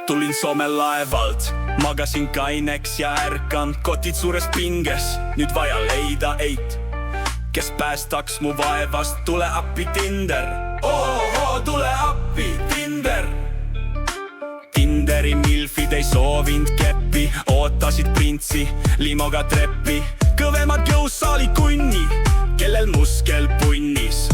tulin somelaevalt, magasin kaineks ja ärkan kotid suures pinges. Nüüd vaja leida eit, kes päästaks mu vaevast. Tule appi Tinder, tule appi Tinder. Tinderi milfid ei soovinud keppi, ootasid printsi limoga treppi. Kõvemad jõusaali kunni, kellel muskel punnis.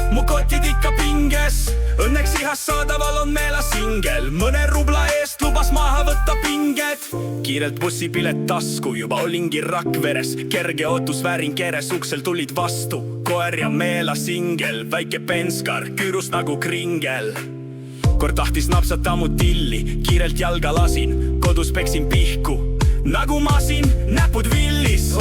Mu kotid ikka pinges, õnneks ihas saadaval on meela singel. Mõne rubla eest lubas maha võtta pinged. Kiirelt bussipilet tasku, juba olingi Rakveres. Kerge ootus väärin keres, uksel tulid vastu koer ja meela singel. Väike penskar, küürus nagu kringel. Kord tahtis napsata mu tilli, kiirelt jalga lasin. Kodus peksin pihku, nagu masin, näpud villis.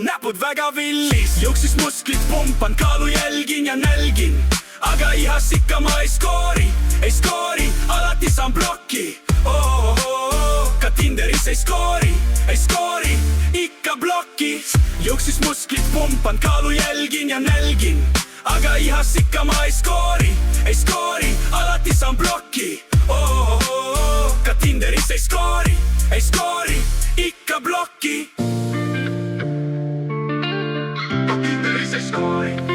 Näpud väga villis. Jõuksis musklit pumpan, kaalu jälgin ja nälgin. Aga ihas ikka ma ei skoori, alati saan blokki. Ka Tinderis ei skoori, ikka blokki. Jõuksis musklit pumpan, kaalu jälgin ja nälgin. Aga ihas ikka ma ei skoori, alati saan blokki. Ka Tinderis ei skoori, ikka blokki. Tinderis ei skoori.